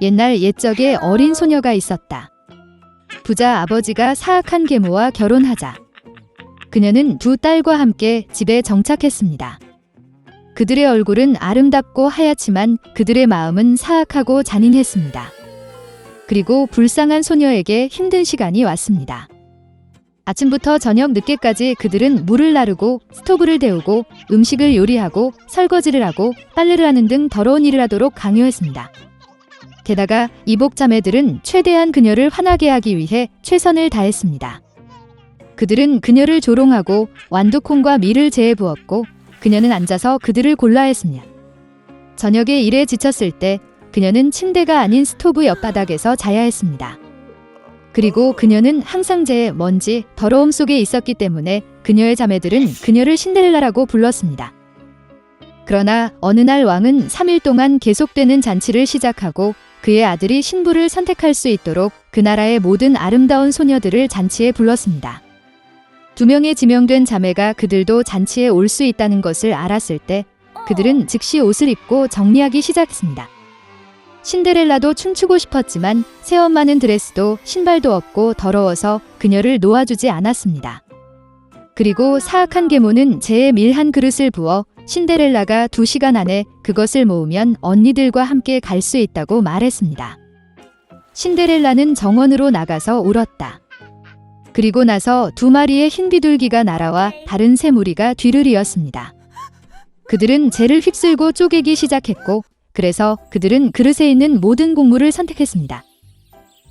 옛날 옛적에 어린 소녀가 있었다. 부자 아버지가 사악한 계모와 결혼하자 그녀는 두 딸과 함께 집에 정착했습니다. 그들의 얼굴은 아름답고 하얗지만 그들의 마음은 사악하고 잔인했습니다. 그리고 불쌍한 소녀에게 힘든 시간이 왔습니다. 아침부터 저녁 늦게까지 그들은 물을 나르고 스토브를 데우고 음식을 요리하고 설거지를 하고 빨래를 하는 등 더러운 일을 하도록 강요했습니다. 게다가 이복 자매들은 최대한 그녀를 화나게 하기 위해 최선을 다했습니다. 그들은 그녀를 조롱하고 완두콩과 밀을 재에 부었고 그녀는 앉아서 그들을 골라했습니다. 저녁에 일에 지쳤을 때 그녀는 침대가 아닌 스토브 옆바닥에서 자야 했습니다. 그리고 그녀는 항상 재에 먼지, 더러움 속에 있었기 때문에 그녀의 자매들은 그녀를 신데렐라라고 불렀습니다. 그러나 어느 날 왕은 3일 동안 계속되는 잔치를 시작하고 그의 아들이 신부를 선택할 수 있도록 그 나라의 모든 아름다운 소녀들을 잔치에 불렀습니다. 2명의 지명된 자매가 그들도 잔치에 올 수 있다는 것을 알았을 때 그들은 즉시 옷을 입고 정리하기 시작했습니다. 신데렐라도 춤추고 싶었지만 새엄마는 드레스도 신발도 없고 더러워서 그녀를 놓아주지 않았습니다. 그리고 사악한 계모는 재에 밀 한 그릇을 부어 신데렐라가 2시간 안에 그것을 모으면 언니들과 함께 갈 수 있다고 말했습니다. 신데렐라는 정원으로 나가서 울었다. 그리고 나서 2마리의 흰 비둘기가 날아와 다른 새 무리가 뒤를 이었습니다. 그들은 재를 휩쓸고 쪼개기 시작했고 그래서 그들은 그릇에 있는 모든 곡물을 선택했습니다.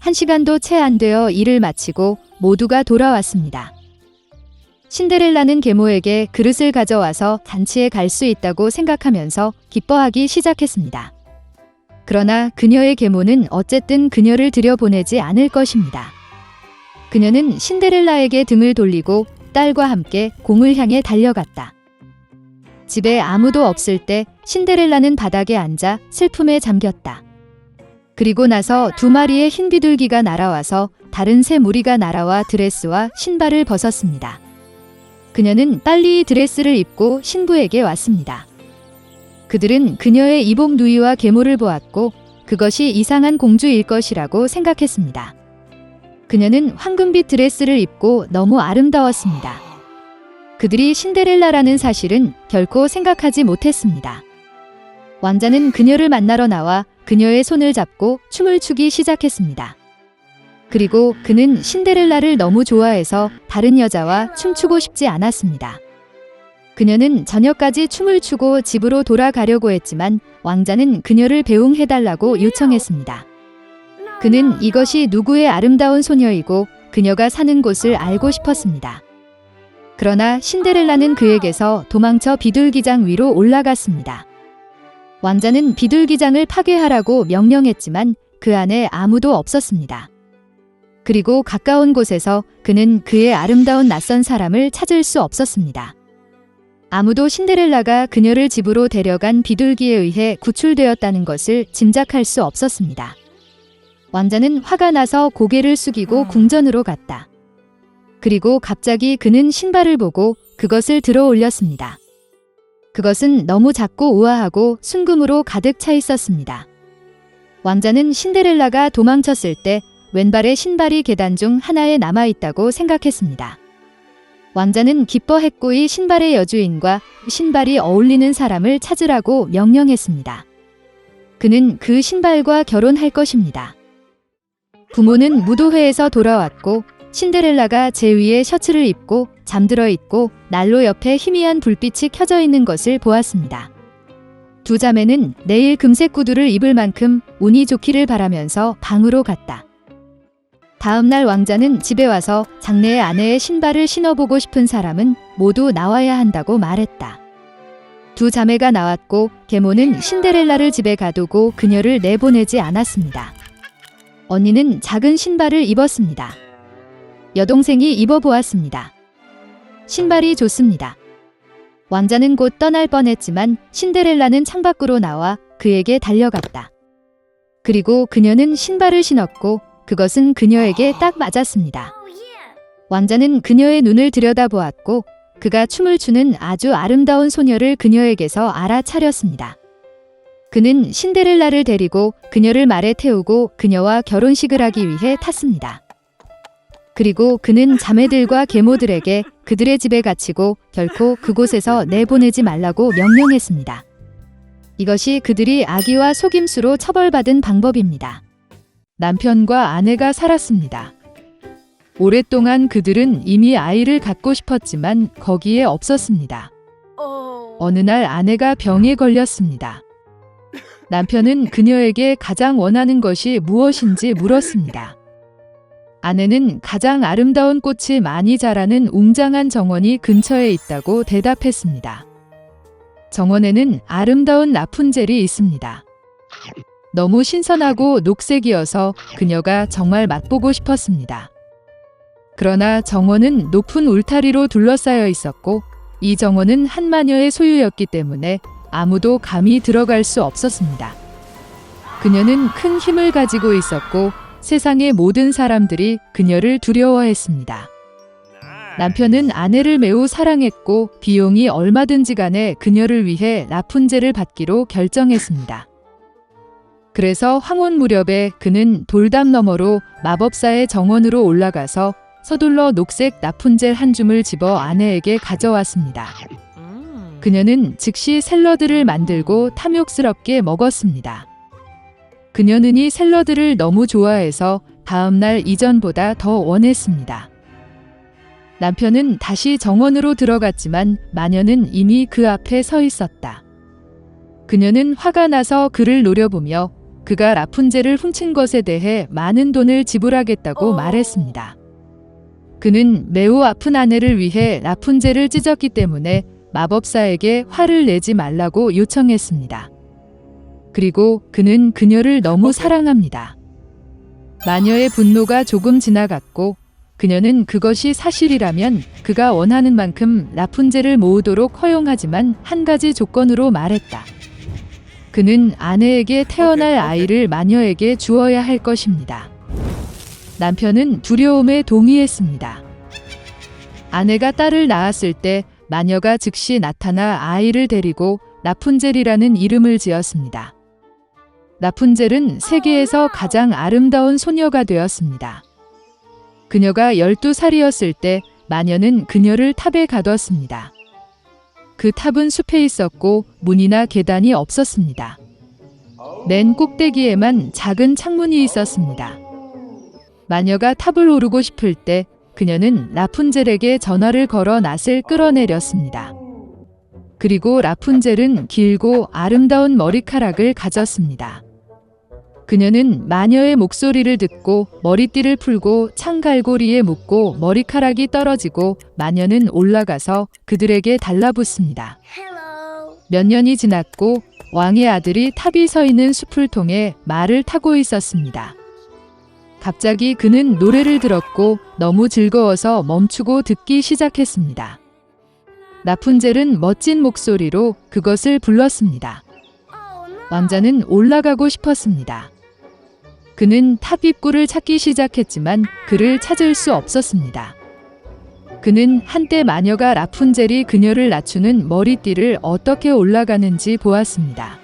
1시간도 채 안 되어 일을 마치고 모두가 돌아왔습니다. 신데렐라는 계모에게 그릇을 가져와서 잔치에 갈 수 있다고 생각하면서 기뻐하기 시작했습니다. 그러나 그녀의 계모는 어쨌든 그녀를 들여보내지 않을 것입니다. 그녀는 신데렐라에게 등을 돌리고 딸과 함께 공을 향해 달려갔다. 집에 아무도 없을 때 신데렐라는 바닥에 앉아 슬픔에 잠겼다. 그리고 나서 2마리의 흰 비둘기가 날아와서 다른 새 무리가 날아와 드레스와 신발을 벗었습니다. 그녀는 빨리 드레스를 입고 신부에게 왔습니다. 그들은 그녀의 이복 누이와 계모를 보았고 그것이 이상한 공주일 것이라고 생각했습니다. 그녀는 황금빛 드레스를 입고 너무 아름다웠습니다. 그들이 신데렐라라는 사실은 결코 생각하지 못했습니다. 왕자는 그녀를 만나러 나와 그녀의 손을 잡고 춤을 추기 시작했습니다. 그리고 그는 신데렐라를 너무 좋아해서 다른 여자와 춤추고 싶지 않았습니다. 그녀는 저녁까지 춤을 추고 집으로 돌아가려고 했지만 왕자는 그녀를 배웅해달라고 요청했습니다. 그는 이것이 누구의 아름다운 소녀이고 그녀가 사는 곳을 알고 싶었습니다. 그러나 신데렐라는 그에게서 도망쳐 비둘기장 위로 올라갔습니다. 왕자는 비둘기장을 파괴하라고 명령했지만 그 안에 아무도 없었습니다. 그리고 가까운 곳에서 그는 그의 아름다운 낯선 사람을 찾을 수 없었습니다. 아무도 신데렐라가 그녀를 집으로 데려간 비둘기에 의해 구출되었다는 것을 짐작할 수 없었습니다. 왕자는 화가 나서 고개를 숙이고 궁전으로 갔다. 그리고 갑자기 그는 신발을 보고 그것을 들어 올렸습니다. 그것은 너무 작고 우아하고 순금으로 가득 차 있었습니다. 왕자는 신데렐라가 도망쳤을 때 왼발의 신발이 계단 중 하나에 남아있다고 생각했습니다. 왕자는 기뻐했고 이 신발의 여주인과 신발이 어울리는 사람을 찾으라고 명령했습니다. 그는 그 신발과 결혼할 것입니다. 부모는 무도회에서 돌아왔고 신데렐라가 제 위에 셔츠를 입고 잠들어 있고 난로 옆에 희미한 불빛이 켜져 있는 것을 보았습니다. 2 자매는 내일 금색 구두를 입을 만큼 운이 좋기를 바라면서 방으로 갔다. 다음 날 왕자는 집에 와서 장래의 아내의 신발을 신어보고 싶은 사람은 모두 나와야 한다고 말했다. 2 자매가 나왔고 계모는 신데렐라를 집에 가두고 그녀를 내보내지 않았습니다. 언니는 작은 신발을 입었습니다. 여동생이 입어보았습니다. 신발이 좋습니다. 왕자는 곧 떠날 뻔했지만 신데렐라는 창밖으로 나와 그에게 달려갔다. 그리고 그녀는 신발을 신었고 그것은 그녀에게 딱 맞았습니다. 왕자는 그녀의 눈을 들여다보았고 그가 춤을 추는 아주 아름다운 소녀를 그녀에게서 알아차렸습니다. 그는 신데렐라를 데리고 그녀를 말에 태우고 그녀와 결혼식을 하기 위해 탔습니다. 그리고 그는 자매들과 계모들에게 그들의 집에 갇히고 결코 그곳에서 내보내지 말라고 명령했습니다. 이것이 그들이 악의와 속임수로 처벌받은 방법입니다. 남편과 아내가 살았습니다. 오랫동안 그들은 이미 아이를 갖고 싶었지만 거기에 없었습니다. 어느 날 아내가 병에 걸렸습니다. 남편은 그녀에게 가장 원하는 것이 무엇인지 물었습니다. 아내는 가장 아름다운 꽃이 많이 자라는 웅장한 정원이 근처에 있다고 대답했습니다. 정원에는 아름다운 라푼젤이 있습니다. 너무 신선하고 녹색이어서 그녀가 정말 맛보고 싶었습니다. 그러나 정원은 높은 울타리로 둘러싸여 있었고 이 정원은 한 마녀의 소유였기 때문에 아무도 감히 들어갈 수 없었습니다. 그녀는 큰 힘을 가지고 있었고 세상의 모든 사람들이 그녀를 두려워했습니다. 남편은 아내를 매우 사랑했고 비용이 얼마든지 간에 그녀를 위해 라푼젤을 받기로 결정했습니다. 그래서 황혼 무렵에 그는 돌담 너머로 마법사의 정원으로 올라가서 서둘러 녹색 라푼젤 한 줌을 집어 아내에게 가져왔습니다. 그녀는 즉시 샐러드를 만들고 탐욕스럽게 먹었습니다. 그녀는 이 샐러드를 너무 좋아해서 다음날 이전보다 더 원했습니다. 남편은 다시 정원으로 들어갔지만 마녀는 이미 그 앞에 서 있었다. 그녀는 화가 나서 그를 노려보며 그가 라푼젤을 훔친 것에 대해 많은 돈을 지불하겠다고 말했습니다. 그는 매우 아픈 아내를 위해 라푼젤을 찢었기 때문에 마법사에게 화를 내지 말라고 요청했습니다. 그리고 그는 그녀를 너무 사랑합니다. 마녀의 분노가 조금 지나갔고 그녀는 그것이 사실이라면 그가 원하는 만큼 라푼젤을 모으도록 허용하지만 한 가지 조건으로 말했다. 그는 아내에게 태어날 아이를 마녀에게 주어야 할 것입니다. 남편은 두려움에 동의했습니다. 아내가 딸을 낳았을 때 마녀가 즉시 나타나 아이를 데리고 라푼젤이라는 이름을 지었습니다. 라푼젤은 세계에서 가장 아름다운 소녀가 되었습니다. 그녀가 12살이었을 때 마녀는 그녀를 탑에 가뒀습니다. 그 탑은 숲에 있었고 문이나 계단이 없었습니다. 맨 꼭대기에만 작은 창문이 있었습니다. 마녀가 탑을 오르고 싶을 때 그녀는 라푼젤에게 전화를 걸어 낫을 끌어내렸습니다. 그리고 라푼젤은 길고 아름다운 머리카락을 가졌습니다. 그녀는 마녀의 목소리를 듣고 머리띠를 풀고 창갈고리에 묶고 머리카락이 떨어지고 마녀는 올라가서 그들에게 달라붙습니다. 몇 년이 지났고 왕의 아들이 탑이 서 있는 숲을 통해 말을 타고 있었습니다. 갑자기 그는 노래를 들었고 너무 즐거워서 멈추고 듣기 시작했습니다. 라푼젤은 멋진 목소리로 그것을 불렀습니다. 왕자는 올라가고 싶었습니다. 그는 탑 입구를 찾기 시작했지만 그를 찾을 수 없었습니다. 그는 한때 마녀가 라푼젤이 그녀를 낮추는 머리띠를 어떻게 올라가는지 보았습니다.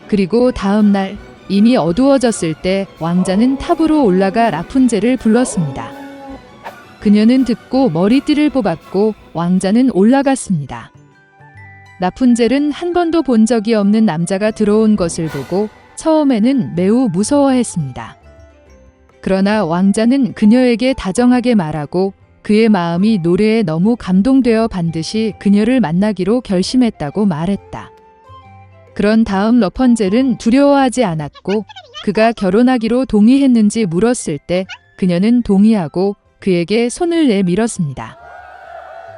그리고 다음 날 이미 어두워졌을 때 왕자는 탑으로 올라가 라푼젤을 불렀습니다. 그녀는 듣고 머리띠를 뽑았고 왕자는 올라갔습니다. 라푼젤은 한 번도 본 적이 없는 남자가 들어온 것을 보고 처음에는 매우 무서워했습니다. 그러나 왕자는 그녀에게 다정하게 말하고 그의 마음이 노래에 너무 감동되어 반드시 그녀를 만나기로 결심했다고 말했다. 그런 다음 러펀젤은 두려워하지 않았고 그가 결혼하기로 동의했는지 물었을 때 그녀는 동의하고 그에게 손을 내밀었습니다.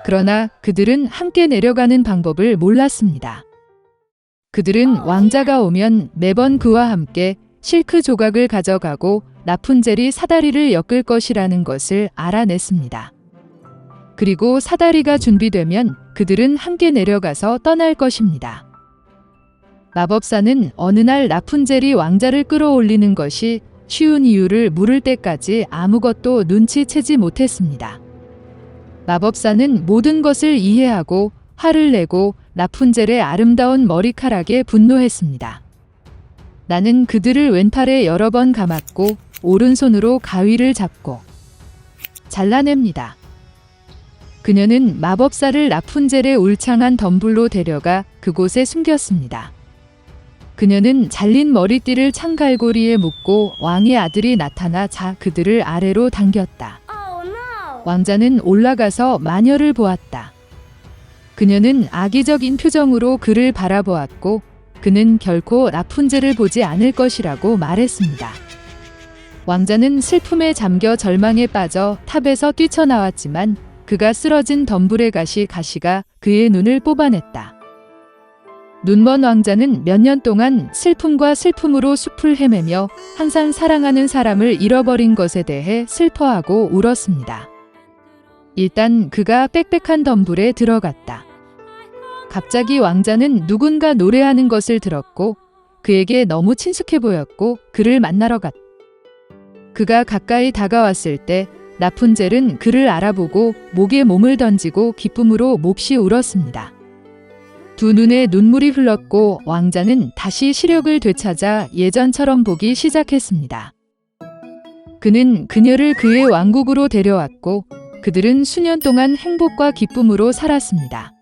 그러나 그들은 함께 내려가는 방법을 몰랐습니다. 그들은 왕자가 오면 매번 그와 함께 실크 조각을 가져가고 라푼젤이 사다리를 엮을 것이라는 것을 알아냈습니다. 그리고 사다리가 준비되면 그들은 함께 내려가서 떠날 것입니다. 마법사는 어느 날 라푼젤이 왕자를 끌어올리는 것이 쉬운 이유를 물을 때까지 아무것도 눈치채지 못했습니다. 마법사는 모든 것을 이해하고 화를 내고 라푼젤의 아름다운 머리카락에 분노했습니다. 나는 그들을 왼팔에 여러 번 감았고 오른손으로 가위를 잡고 잘라냅니다. 그녀는 마법사를 라푼젤의 울창한 덤불로 데려가 그곳에 숨겼습니다. 그녀는 잘린 머리띠를 창갈고리에 묶고 왕의 아들이 나타나자 그들을 아래로 당겼다. 왕자는 올라가서 마녀를 보았다. 그녀는 악의적인 표정으로 그를 바라보았고 그는 결코 라푼젤을 보지 않을 것이라고 말했습니다. 왕자는 슬픔에 잠겨 절망에 빠져 탑에서 뛰쳐나왔지만 그가 쓰러진 덤불의 가시가 그의 눈을 뽑아냈다. 눈먼 왕자는 몇 년 동안 슬픔과 슬픔으로 숲을 헤매며 항상 사랑하는 사람을 잃어버린 것에 대해 슬퍼하고 울었습니다. 일단 그가 빽빽한 덤불에 들어갔다. 갑자기 왕자는 누군가 노래하는 것을 들었고 그에게 너무 친숙해 보였고 그를 만나러 갔다. 그가 가까이 다가왔을 때 라푼젤은 그를 알아보고 목에 몸을 던지고 기쁨으로 몹시 울었습니다. 두 눈에 눈물이 흘렀고 왕자는 다시 시력을 되찾아 예전처럼 보기 시작했습니다. 그는 그녀를 그의 왕국으로 데려왔고 그들은 수년 동안 행복과 기쁨으로 살았습니다.